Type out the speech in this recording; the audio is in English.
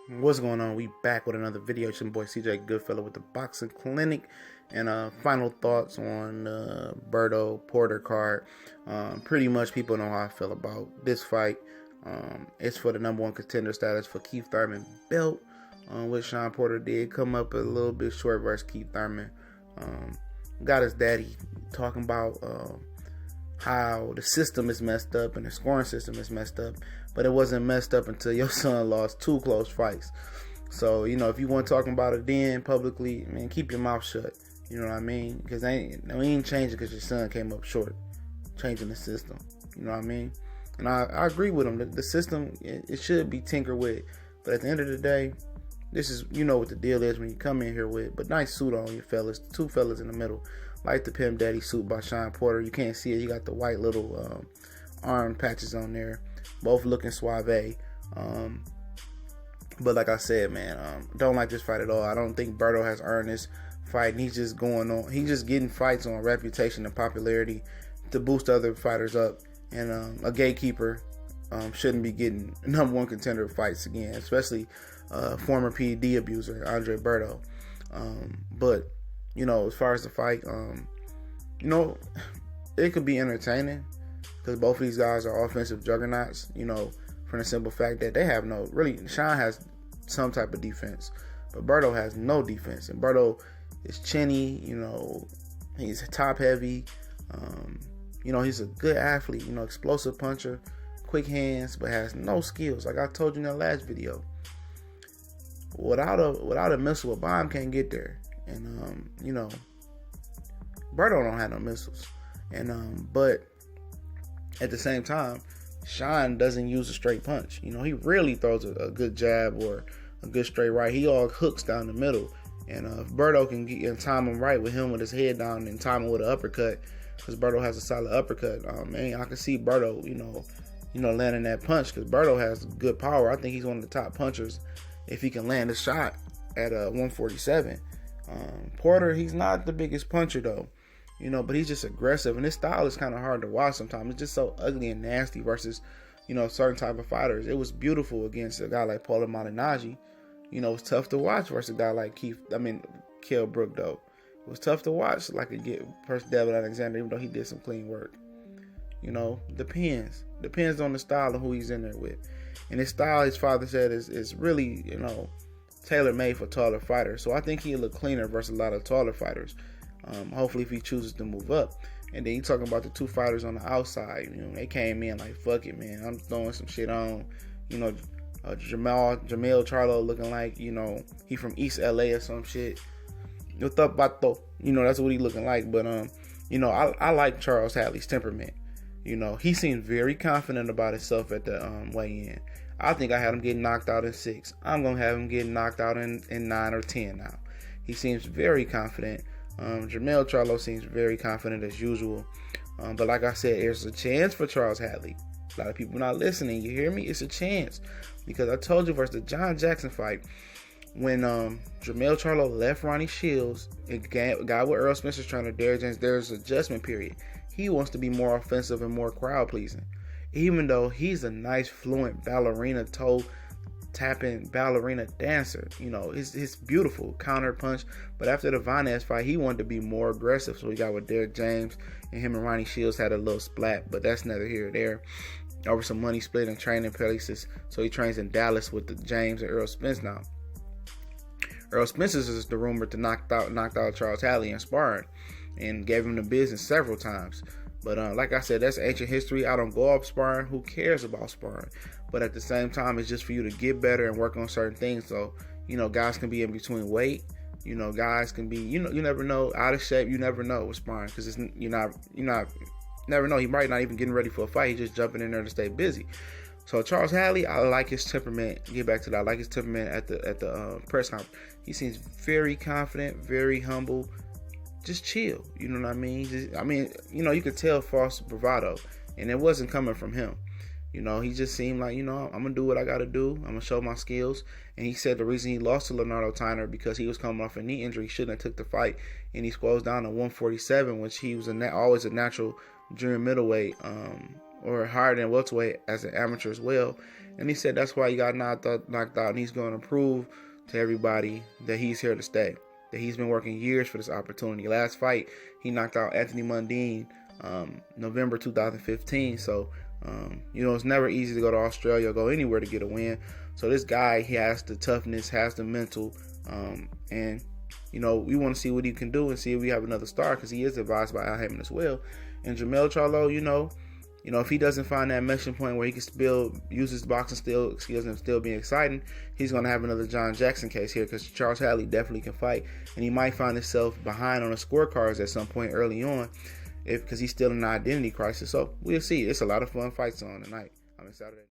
What's going on? We back with another video. It's your boy CJ Goodfellow with the Boxing Clinic, and final thoughts on Berto Porter card. Pretty much people know how I feel about this fight. It's for the number one contender status for Keith Thurman belt, which Shawn Porter did come up a little bit short versus Keith Thurman. Got his daddy talking about how the system is messed up and the scoring system is messed up, but it wasn't messed up until your son lost 2 close fights. So, if you want talking about it then publicly, man, keep your mouth shut. You know what I mean? Because we ain't changing because your son came up short. Changing the system. You know what I mean? And I agree with him. The system, it should be tinkered with. But at the end of the day, this is, what the deal is when you come in here with. But nice suit on you fellas. 2 fellas in the middle. Like the Pimp Daddy suit by Shawn Porter. You can't see it. You got the white little arm patches on there. Both looking suave. But like I said, man, don't like this fight at all. I don't think Berto has earned this fight. He's just going on. He's just getting fights on reputation and popularity to boost other fighters up. And a gatekeeper shouldn't be getting number one contender fights again, especially former PED abuser Andre Berto. But as far as the fight, it could be entertaining because both of these guys are offensive juggernauts, from the simple fact that they have Shawn has some type of defense, but Berto has no defense. And Berto is chinny, he's top heavy, he's a good athlete, explosive puncher, quick hands, but has no skills. Like I told you in that last video, without a missile, a bomb can't get there. And Berto don't have no missiles, and but at the same time, Shawn doesn't use a straight punch. He really throws a good jab or a good straight right. He all hooks down the middle, and if Berto can get and time him right with him with his head down and time him with an uppercut, because Berto has a solid uppercut. Man, I can see Berto, landing that punch because Berto has good power. I think he's one of the top punchers if he can land a shot at 147. Porter, he's not the biggest puncher though, but he's just aggressive, and his style is kind of hard to watch sometimes. It's just so ugly and nasty versus, certain type of fighters. It was beautiful against a guy like Paulo Malignaggi. It was tough to watch versus a guy like Kell Brook though. It was tough to watch like versus David Alexander, even though he did some clean work. Depends on the style and who he's in there with. And his style, his father said, is really, tailor-made for taller fighters. So I think he'll look cleaner versus a lot of taller fighters. Hopefully if he chooses to move up. And then you talking about the 2 fighters on the outside. They came in like, fuck it, man. I'm throwing some shit on. Jermell Charlo looking like, he from East LA or some shit. What's up, Bato? That's what he looking like. But, I like Charles Hatley's temperament. He seemed very confident about himself at the weigh-in. I think I had him getting knocked out in 6. I'm going to have him getting knocked out in 9 or 10 now. He seems very confident. Jermell Charlo seems very confident as usual. But like I said, there's a chance for Charles Hatley. A lot of people not listening. You hear me? It's a chance. Because I told you versus the John Jackson fight, when Jermell Charlo left Ronnie Shields, a guy with Earl Spencer's trying to Derrick James, there's an adjustment period. He wants to be more offensive and more crowd pleasing. Even though he's a nice, fluent ballerina, toe-tapping ballerina dancer. His beautiful counter punch. But after the Vanez fight, he wanted to be more aggressive. So he got with Derrick James, and him and Ronnie Shields had a little splat. But that's neither here or there. Over some money split and training places. So he trains in Dallas with the James and Earl Spence now. Earl Spence is the rumored to knocked out Charles Hatley in sparring and gave him the business several times. But like I said, that's ancient history. I don't go up sparring. Who cares about sparring? But at the same time, it's just for you to get better and work on certain things. So, guys can be in between weight. Guys can be, you never know, out of shape. You never know with sparring because never know. He might not even getting ready for a fight. He's just jumping in there to stay busy. So Charles Hatley, I like his temperament. Get back to that. I like his temperament at the press conference. He seems very confident, very humble. Just chill, you know what I mean? You could tell false bravado, and it wasn't coming from him. He just seemed like, I'm going to do what I got to do. I'm going to show my skills. And he said the reason he lost to Leonardo Tyner because he was coming off a knee injury. He shouldn't have took the fight, and he squares down to 147, which he was always a natural junior middleweight or higher than welterweight as an amateur as well. And he said that's why he got knocked out, and he's going to prove to everybody that he's here to stay, that he's been working years for this opportunity. Last fight, he knocked out Anthony Mundine November 2015. So, it's never easy to go to Australia or go anywhere to get a win. So this guy, he has the toughness, has the mental, and we want to see what he can do and see if we have another star, because he is advised by Al Haymon as well. And Jermell Charlo, if he doesn't find that meshing point where he can use his boxing skills and still be exciting, he's going to have another John Jackson case here, because Charles Hatley definitely can fight, and he might find himself behind on the scorecards at some point early on, because he's still in an identity crisis. So we'll see. It's a lot of fun fights on tonight. I'm excited.